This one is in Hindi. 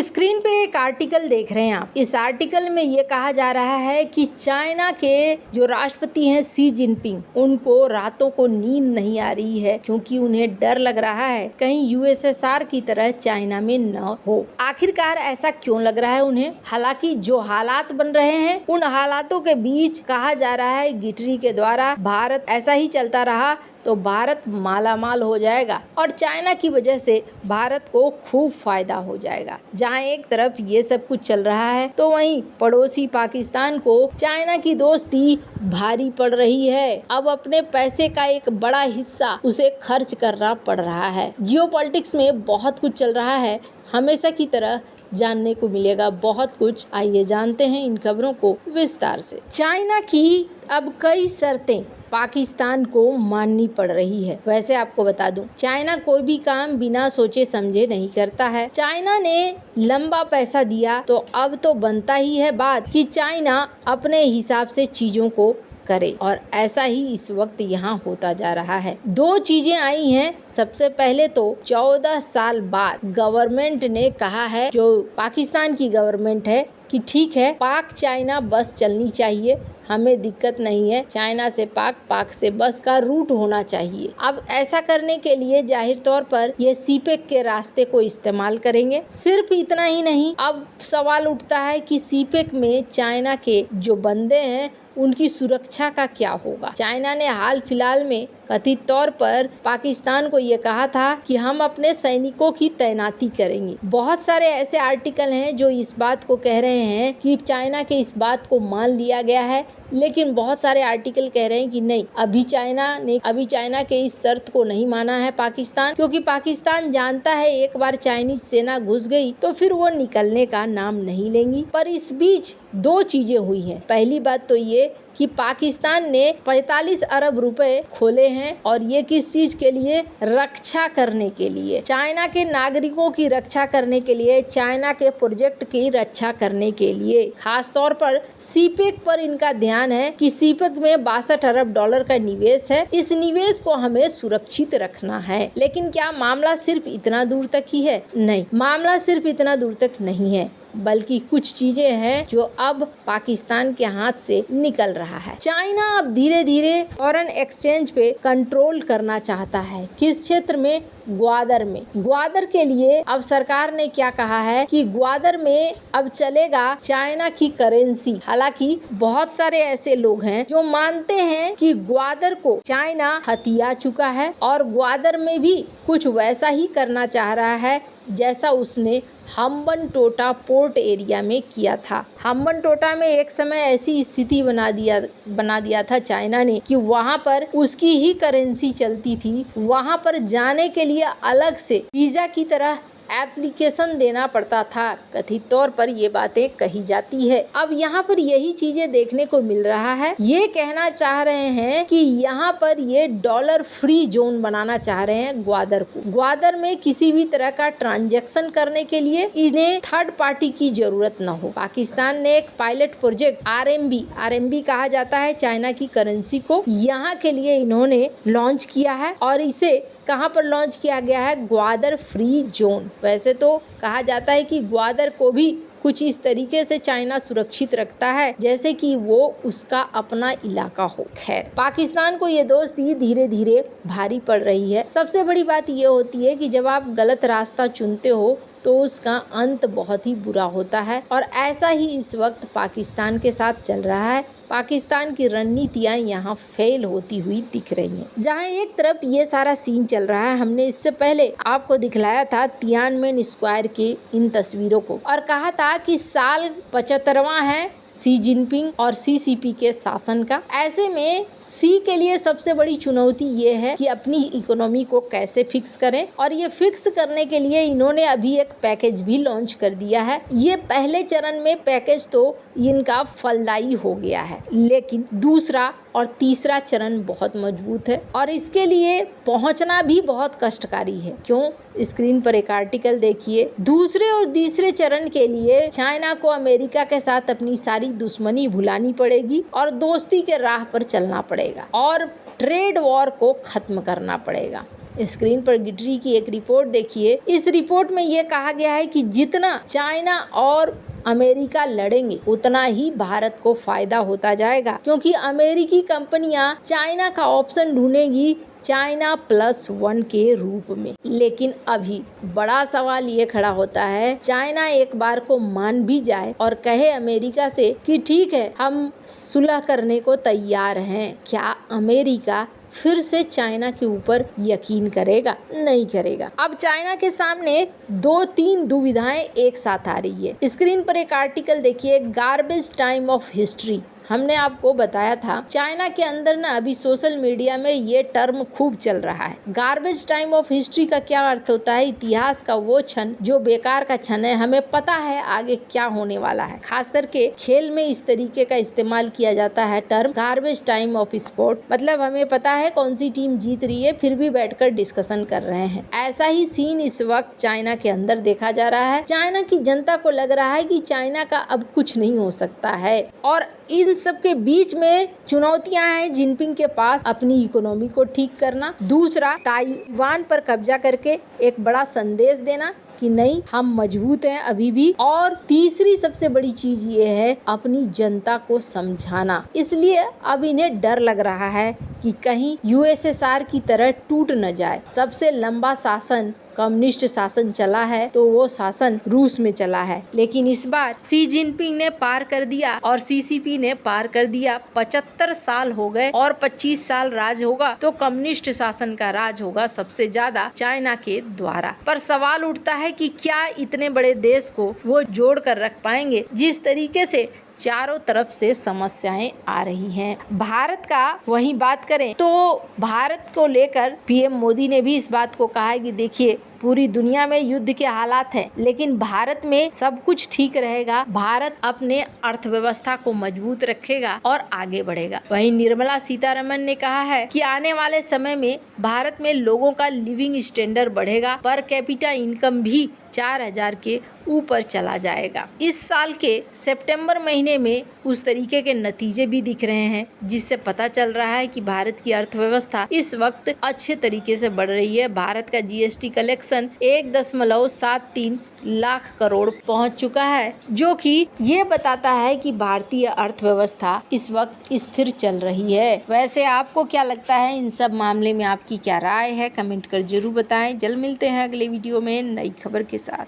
स्क्रीन पे एक आर्टिकल देख रहे हैं आप। इस आर्टिकल में ये कहा जा रहा है कि चाइना के जो राष्ट्रपति हैं शी जिनपिंग, उनको रातों को नींद नहीं आ रही है क्योंकि उन्हें डर लग रहा है कहीं यूएसएसआर की तरह चाइना में न हो। आखिरकार ऐसा क्यों लग रहा है उन्हें? हालांकि जो हालात बन रहे हैं उन हालातों के बीच कहा जा रहा है गिटरी के द्वारा भारत ऐसा ही चलता रहा तो भारत मालामाल हो जाएगा और चाइना की वजह से भारत को खूब फायदा हो जाएगा। जहां एक तरफ ये सब कुछ चल रहा है तो वहीं पड़ोसी पाकिस्तान को चाइना की दोस्ती भारी पड़ रही है। अब अपने पैसे का एक बड़ा हिस्सा उसे खर्च करना पड़ रहा है। जियोपॉलिटिक्स में बहुत कुछ चल रहा है, हमेशा की तरह जानने को मिलेगा बहुत कुछ। आइए जानते हैं इन खबरों को विस्तार से। चाइना की अब कई शर्तें पाकिस्तान को माननी पड़ रही है। वैसे आपको बता दूं, चाइना कोई भी काम बिना सोचे समझे नहीं करता है। चाइना ने लंबा पैसा दिया तो अब तो बनता ही है बात कि चाइना अपने हिसाब से चीजों को करे और ऐसा ही इस वक्त यहाँ होता जा रहा है। दो चीजें आई हैं। सबसे पहले तो 14 साल बाद गवर्नमेंट ने कहा है, जो पाकिस्तान की गवर्नमेंट है, कि ठीक है पाक चाइना बस चलनी चाहिए, हमें दिक्कत नहीं है। चाइना से पाक, पाक से बस का रूट होना चाहिए। अब ऐसा करने के लिए जाहिर तौर पर ये सीपेक के रास्ते को इस्तेमाल करेंगे। सिर्फ इतना ही नहीं, अब सवाल उठता है कि सीपेक में चाइना के जो बंदे हैं उनकी सुरक्षा का क्या होगा। चाइना ने हाल फिलहाल में कथित तौर पर पाकिस्तान को ये कहा था कि हम अपने सैनिकों की तैनाती करेंगे। बहुत सारे ऐसे आर्टिकल हैं जो इस बात को कह रहे हैं कि चाइना के इस बात को मान लिया गया है, लेकिन बहुत सारे आर्टिकल कह रहे हैं कि नहीं, अभी चाइना के इस शर्त को नहीं माना है पाकिस्तान, क्योंकि पाकिस्तान जानता है एक बार चाइनीज सेना घुस गई तो फिर वो निकलने का नाम नहीं लेंगी। पर इस बीच दो चीजें हुई हैं। पहली बात तो ये कि पाकिस्तान ने 45 अरब रुपए खोले हैं और ये किस चीज के लिए? रक्षा करने के लिए, चाइना के नागरिकों की रक्षा करने के लिए, चाइना के प्रोजेक्ट की रक्षा करने के लिए। खास तौर पर सीपेक पर इनका ध्यान है कि सीपेक में 62 अरब डॉलर का निवेश है। इस निवेश को हमें सुरक्षित रखना है। लेकिन क्या मामला सिर्फ इतना दूर तक ही है? नहीं, मामला सिर्फ इतना दूर तक नहीं है, बल्कि कुछ चीजें हैं जो अब पाकिस्तान के हाथ से निकल रहा है। चाइना अब धीरे धीरे फॉरेन एक्सचेंज पे कंट्रोल करना चाहता है। किस क्षेत्र में? ग्वादर में। ग्वादर के लिए अब सरकार ने क्या कहा है कि ग्वादर में अब चलेगा चाइना की करेंसी। हालांकि बहुत सारे ऐसे लोग हैं जो मानते हैं कि ग्वादर को चाइना हथिया चुका है और ग्वादर में भी कुछ वैसा ही करना चाह रहा है जैसा उसने हम्बनटोटा पोर्ट एरिया में किया था। हम्बनटोटा में एक समय ऐसी स्थिति बना दिया था चाइना ने कि वहां पर उसकी ही करेंसी चलती थी। वहां पर जाने के लिए अलग से वीजा की तरह एप्लीकेशन देना पड़ता था। कथित तौर पर ये बातें कही जाती है। अब यहाँ पर यही चीजें देखने को मिल रहा है। ये कहना चाह रहे हैं कि यहाँ पर ये डॉलर फ्री जोन बनाना चाह रहे हैं ग्वादर को। ग्वादर में किसी भी तरह का ट्रांजैक्शन करने के लिए इन्हें थर्ड पार्टी की जरूरत न हो। पाकिस्तान ने एक पायलट प्रोजेक्ट आरएमबी कहा जाता है चाइना की करेंसी को, यहाँ के लिए इन्होंने लॉन्च किया है। और इसे कहाँ पर लॉन्च किया गया है? Gwadar free zone. वैसे तो कहा जाता है कि ग्वादर को भी कुछ इस तरीके से चाइना सुरक्षित रखता है जैसे कि वो उसका अपना इलाका हो। खैर, पाकिस्तान को ये दोस्ती धीरे धीरे भारी पड़ रही है। सबसे बड़ी बात ये होती है कि जब आप गलत रास्ता चुनते हो तो उसका अंत बहुत ही बुरा होता है और ऐसा ही इस वक्त पाकिस्तान के साथ चल रहा है। पाकिस्तान की रणनीतियां यहाँ फेल होती हुई दिख रही हैं। जहाँ एक तरफ ये सारा सीन चल रहा है, हमने इससे पहले आपको दिखलाया था तियानमेन स्क्वायर की इन तस्वीरों को और कहा था कि साल 75वां है शी जिनपिंग और सीसीपी के शासन का। ऐसे में शी के लिए सबसे बड़ी चुनौती ये है कि अपनी इकोनॉमी को कैसे फिक्स करें और ये फिक्स करने के लिए इन्होंने अभी एक पैकेज भी लॉन्च कर दिया है। ये पहले चरण में पैकेज तो इनका फलदायी हो गया है, लेकिन दूसरा और तीसरा चरण बहुत मजबूत है और इसके लिए पहुंचना भी बहुत कष्टकारी है। क्यों? स्क्रीन पर एक आर्टिकल देखिए। दूसरे और तीसरे चरण के लिए चाइना को अमेरिका के साथ अपनी सारी दुश्मनी भुलानी पड़ेगी और दोस्ती के राह पर चलना पड़ेगा और ट्रेड वॉर को खत्म करना पड़ेगा। स्क्रीन पर गिटरी की एक रिपोर्ट देखिए। इस रिपोर्ट में ये कहा गया है कि जितना चाइना और अमेरिका लड़ेंगे उतना ही भारत को फायदा होता जाएगा, क्योंकि अमेरिकी कंपनियां चाइना का ऑप्शन ढूंढेंगी China+1 के रूप में। लेकिन अभी बड़ा सवाल ये खड़ा होता है, चाइना एक बार को मान भी जाए और कहे अमेरिका से कि ठीक है हम सुलह करने को तैयार हैं, क्या अमेरिका फिर से चाइना के ऊपर यकीन करेगा? नहीं करेगा। अब चाइना के सामने 2-3 दुविधाएं एक साथ आ रही है। स्क्रीन पर एक आर्टिकल देखिए, गार्बेज टाइम ऑफ हिस्ट्री। हमने आपको बताया था चाइना के अंदर ना अभी सोशल मीडिया में ये टर्म खूब चल रहा है। गार्बेज टाइम ऑफ हिस्ट्री का क्या अर्थ होता है? इतिहास का वो क्षण जो बेकार का क्षण है, हमें पता है आगे क्या होने वाला है। खास करके खेल में इस तरीके का इस्तेमाल किया जाता है term garbage time of sport. मतलब हमें पता है कौन सी टीम जीत रही है, फिर भी बैठकर डिस्कशन कर रहे हैं। ऐसा ही सीन इस वक्त चाइना के अंदर देखा जा रहा है। चाइना की जनता को लग रहा है कि चाइना का अब कुछ नहीं हो सकता है, और इन सब के बीच में चुनौतियां हैं जिनपिंग के पास, अपनी इकोनॉमी को ठीक करना, दूसरा ताइवान पर कब्जा करके एक बड़ा संदेश देना कि नहीं हम मजबूत हैं अभी भी, और तीसरी सबसे बड़ी चीज ये है अपनी जनता को समझाना। इसलिए अब इन्हें डर लग रहा है कि कहीं यूएसएसआर की तरह टूट न जाए। सबसे लंबा शासन कम्युनिस्ट शासन चला है तो वो शासन रूस में चला है, लेकिन इस बार शी जिनपिंग ने पार कर दिया और सीसीपी ने पार कर दिया। 75 साल हो गए और 25 साल राज होगा तो कम्युनिस्ट शासन का राज होगा सबसे ज्यादा चाइना के द्वारा। पर सवाल उठता है कि क्या इतने बड़े देश को वो जोड़ कर रख पाएंगे जिस तरीके से चारों तरफ से समस्याएं आ रही हैं। भारत का वही बात करें तो भारत को लेकर पीएम मोदी ने भी इस बात को कहा है कि देखिए पूरी दुनिया में युद्ध के हालात हैं, लेकिन भारत में सब कुछ ठीक रहेगा। भारत अपने अर्थव्यवस्था को मजबूत रखेगा और आगे बढ़ेगा। वहीं निर्मला सीतारमण ने कहा है कि आने वाले समय में भारत में लोगों का लिविंग स्टैंडर्ड बढ़ेगा, पर कैपिटा इनकम भी 4000 के ऊपर चला जाएगा। इस साल के सितंबर महीने में उस तरीके के नतीजे भी दिख रहे हैं, जिससे पता चल रहा है कि भारत की अर्थव्यवस्था इस वक्त अच्छे तरीके से बढ़ रही है। भारत का जीएसटी कलेक्शन 1.73 लाख करोड़ पहुंच चुका है, जो कि ये बताता है कि भारतीय अर्थव्यवस्था इस वक्त स्थिर चल रही है। वैसे आपको क्या लगता है इन सब मामले में, आपकी क्या राय है? कमेंट कर जरूर बताएं। जल्द मिलते हैं अगले वीडियो में नई खबर के साथ।